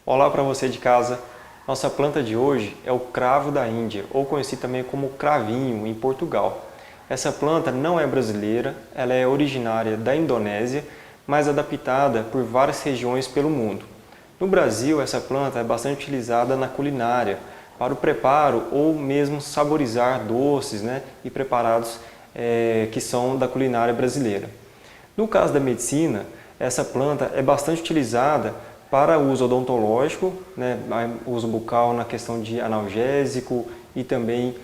Olá para você de casa. Nossa planta de hoje é o cravo da Índia, ou conhecido também como cravinho em Portugal. Essa planta não é brasileira, ela é originária da Indonésia, mas adaptada por várias regiões pelo mundo. No Brasil, essa planta é bastante utilizada na culinária, para o preparo ou mesmo saborizar doces e preparados que são da culinária brasileira. No caso da medicina, essa planta é bastante utilizada para uso odontológico, uso bucal na questão de analgésico e também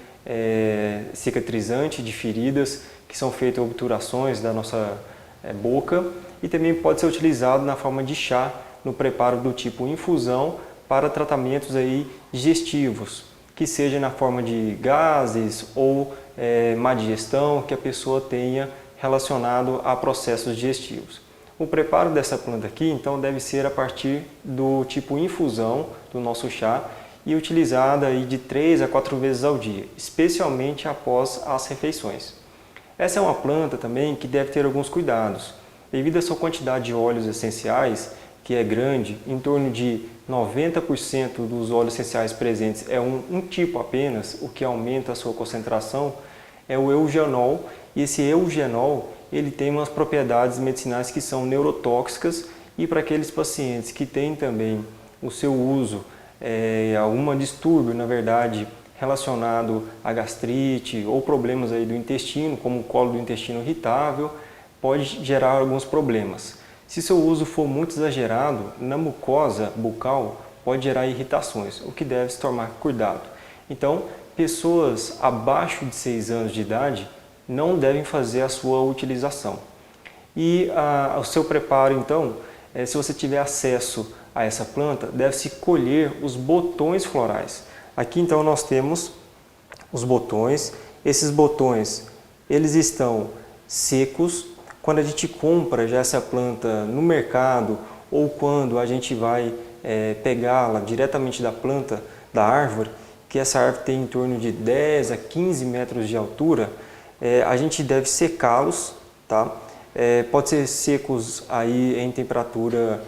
cicatrizante de feridas que são feitas obturações da nossa boca, e também pode ser utilizado na forma de chá no preparo do tipo infusão para tratamentos digestivos, que seja na forma de gases ou má digestão que a pessoa tenha relacionado a processos digestivos. O preparo dessa planta aqui, então, deve ser a partir do tipo infusão do nosso chá e utilizada de 3 a 4 vezes ao dia, especialmente após as refeições. Essa é uma planta também que deve ter alguns cuidados. Devido à sua quantidade de óleos essenciais, que é grande, em torno de 90% dos óleos essenciais presentes é um tipo apenas, o que aumenta a sua concentração, é o eugenol, e esse eugenol ele tem umas propriedades medicinais que são neurotóxicas, e para aqueles pacientes que têm também o seu uso, algum distúrbio, na verdade, relacionado a gastrite ou problemas do intestino, como o colo do intestino irritável, pode gerar alguns problemas. Se seu uso for muito exagerado, na mucosa bucal pode gerar irritações, o que deve se tomar cuidado. Então, pessoas abaixo de 6 anos de idade não devem fazer a sua utilização. E o seu preparo, então, se você tiver acesso a essa planta, deve-se colher os botões florais. Aqui, então, nós temos os botões. Esses botões, eles estão secos. Quando a gente compra já essa planta no mercado, ou quando a gente vai pegá-la diretamente da planta, da árvore, que essa árvore tem em torno de 10 a 15 metros de altura, a gente deve secá-los, tá? Pode ser secos em temperatura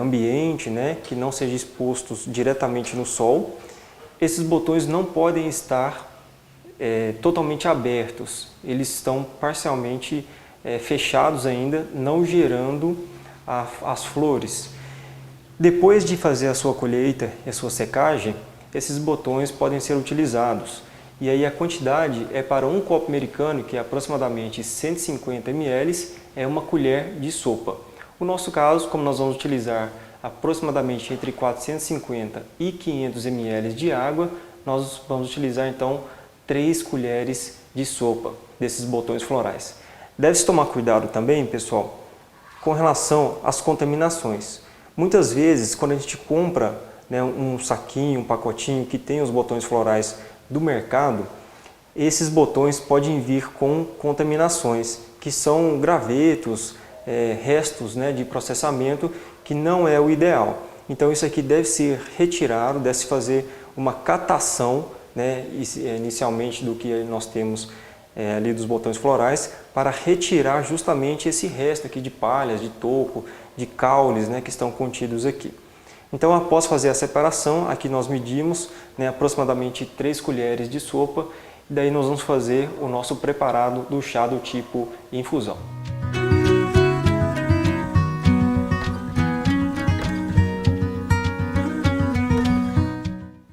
ambiente, que não sejam expostos diretamente no sol. Esses botões não podem estar totalmente abertos, eles estão parcialmente fechados ainda, não gerando as flores. Depois de fazer a sua colheita e a sua secagem, esses botões podem ser utilizados. E aí a quantidade é para um copo americano, que é aproximadamente 150 ml, é uma colher de sopa. No nosso caso, como nós vamos utilizar aproximadamente entre 450 e 500 ml de água, nós vamos utilizar então 3 colheres de sopa desses botões florais. Deve-se tomar cuidado também, pessoal, com relação às contaminações. Muitas vezes, quando a gente compra um saquinho, um pacotinho que tem os botões florais do mercado, esses botões podem vir com contaminações, que são gravetos, restos de processamento, que não é o ideal. Então isso aqui deve ser retirado, deve-se fazer uma catação, inicialmente do que nós temos ali dos botões florais, para retirar justamente esse resto aqui de palhas, de toco, de caules que estão contidos aqui. Então, após fazer a separação, aqui nós medimos aproximadamente 3 colheres de sopa, e daí nós vamos fazer o nosso preparado do chá do tipo infusão.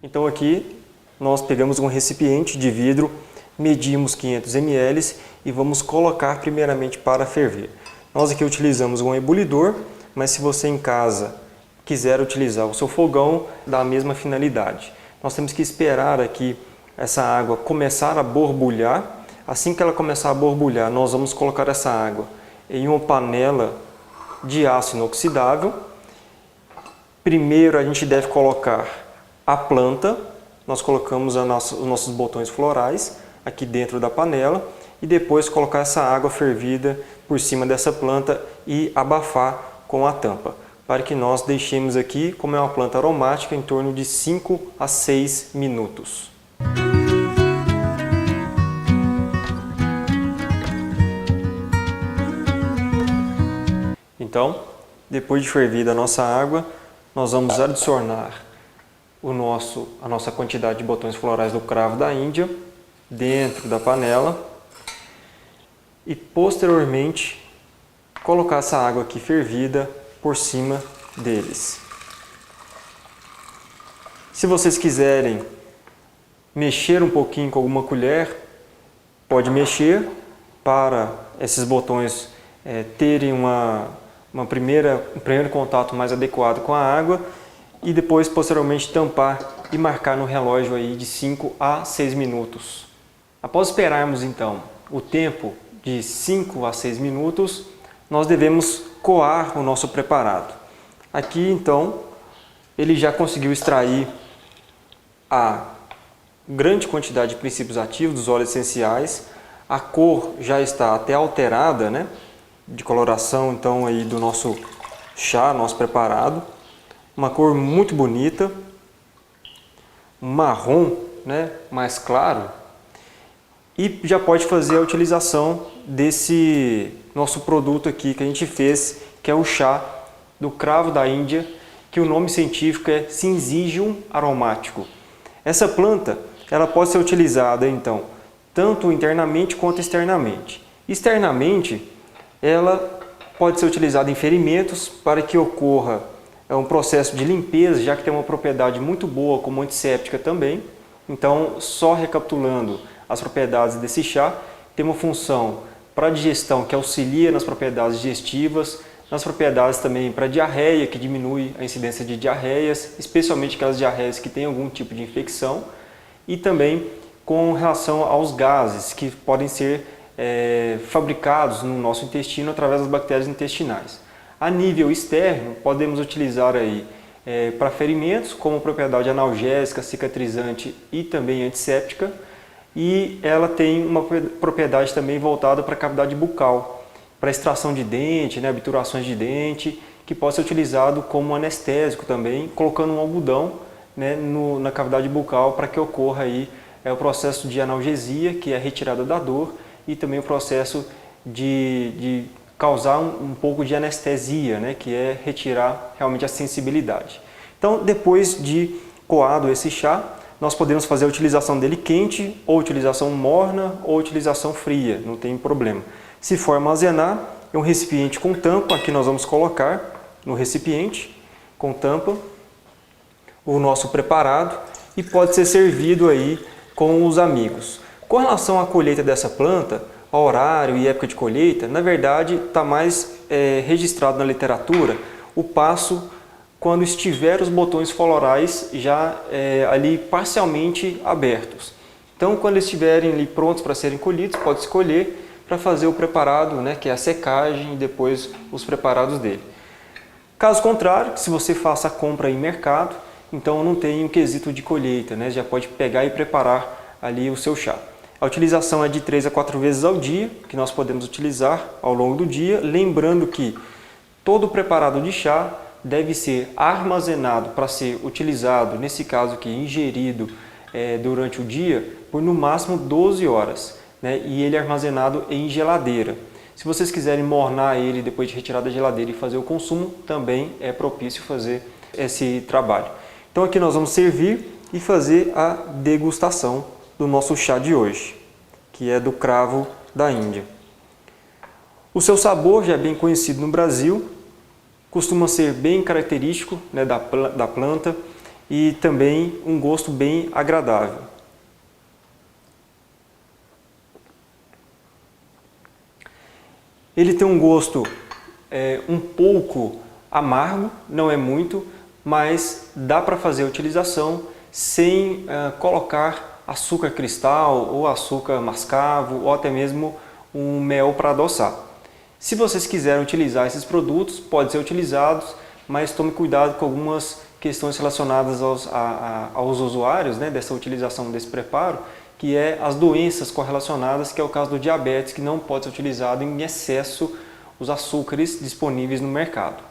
Então aqui nós pegamos um recipiente de vidro, medimos 500 ml e vamos colocar primeiramente para ferver. Nós aqui utilizamos um ebulidor, mas se você em casa quiser utilizar o seu fogão, dá a mesma finalidade. Nós temos que esperar aqui essa água começar a borbulhar. Assim que ela começar a borbulhar, nós vamos colocar essa água em uma panela de aço inoxidável. Primeiro a gente deve colocar a planta, nós colocamos os nossos botões florais aqui dentro da panela, e depois colocar essa água fervida por cima dessa planta e abafar com a tampa, para que nós deixemos aqui, como é uma planta aromática, em torno de 5 a 6 minutos. Então, depois de fervida a nossa água, nós vamos adicionar a nossa quantidade de botões florais do cravo da Índia dentro da panela e posteriormente colocar essa água aqui fervida por cima deles. Se vocês quiserem mexer um pouquinho com alguma colher, pode mexer para esses botões terem um primeiro contato mais adequado com a água e depois posteriormente tampar e marcar no relógio aí de 5 a 6 minutos. Após esperarmos então o tempo de 5 a 6 minutos, nós devemos coar o nosso preparado. Aqui então ele já conseguiu extrair a grande quantidade de princípios ativos dos óleos essenciais, a cor já está até alterada, né, de coloração então aí do nosso chá, nosso preparado, uma cor muito bonita, um marrom, né, mais claro, e já pode fazer a utilização desse nosso produto aqui que a gente fez, que é o chá do cravo da Índia, que o nome científico é Synzygium aromático. Essa planta ela pode ser utilizada então tanto internamente quanto externamente. Externamente, ela pode ser utilizada em ferimentos para que ocorra um processo de limpeza, já que tem uma propriedade muito boa como antisséptica também. Então, só recapitulando as propriedades desse chá, tem uma função para digestão que auxilia nas propriedades digestivas, nas propriedades também para diarreia, que diminui a incidência de diarreias, especialmente aquelas diarreias que têm algum tipo de infecção, e também com relação aos gases que podem ser fabricados no nosso intestino através das bactérias intestinais. A nível externo, podemos utilizar aí para ferimentos como propriedade analgésica, cicatrizante e também antisséptica, e ela tem uma propriedade também voltada para a cavidade bucal, para extração de dente, né, obturações de dente, que pode ser utilizado como anestésico também, colocando um algodão, né, na cavidade bucal para que ocorra aí o processo de analgesia, que é a retirada da dor, e também o processo de causar um pouco de anestesia, né, que é retirar realmente a sensibilidade. Então, depois de coado esse chá, nós podemos fazer a utilização dele quente, ou utilização morna, ou utilização fria, não tem problema. Se for armazenar, é um recipiente com tampa, aqui nós vamos colocar no recipiente com tampa o nosso preparado e pode ser servido aí com os amigos. Com relação à colheita dessa planta, ao horário e época de colheita, na verdade está mais registrado na literatura o passo quando estiver os botões florais já ali parcialmente abertos. Então, quando eles estiverem ali prontos para serem colhidos, pode escolher para fazer o preparado, né, que é a secagem e depois os preparados dele. Caso contrário, se você faça a compra em mercado, então não tem um quesito de colheita, né, já pode pegar e preparar ali o seu chá. A utilização é de 3 a 4 vezes ao dia, que nós podemos utilizar ao longo do dia, lembrando que todo preparado de chá deve ser armazenado para ser utilizado, nesse caso aqui, ingerido durante o dia, por no máximo 12 horas, né? E ele é armazenado em geladeira. Se vocês quiserem mornar ele depois de retirar da geladeira e fazer o consumo, também é propício fazer esse trabalho. Então aqui nós vamos servir e fazer a degustação do nosso chá de hoje, que é do cravo da Índia. O seu sabor já é bem conhecido no Brasil, costuma ser bem característico, né, da planta e também um gosto bem agradável. Ele tem um gosto um pouco amargo, não é muito, mas dá para fazer a utilização sem colocar açúcar cristal ou açúcar mascavo ou até mesmo um mel para adoçar. Se vocês quiserem utilizar esses produtos, podem ser utilizados, mas tome cuidado com algumas questões relacionadas aos usuários, né, dessa utilização desse preparo, que é as doenças correlacionadas, que é o caso do diabetes, que não pode ser utilizado em excesso os açúcares disponíveis no mercado.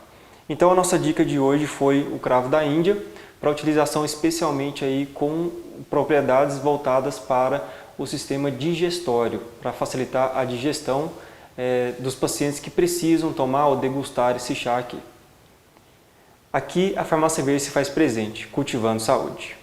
Então a nossa dica de hoje foi o cravo da Índia, para utilização especialmente aí com propriedades voltadas para o sistema digestório, para facilitar a digestão dos pacientes que precisam tomar ou degustar esse chá aqui. Aqui a Farmácia Verde se faz presente, cultivando saúde.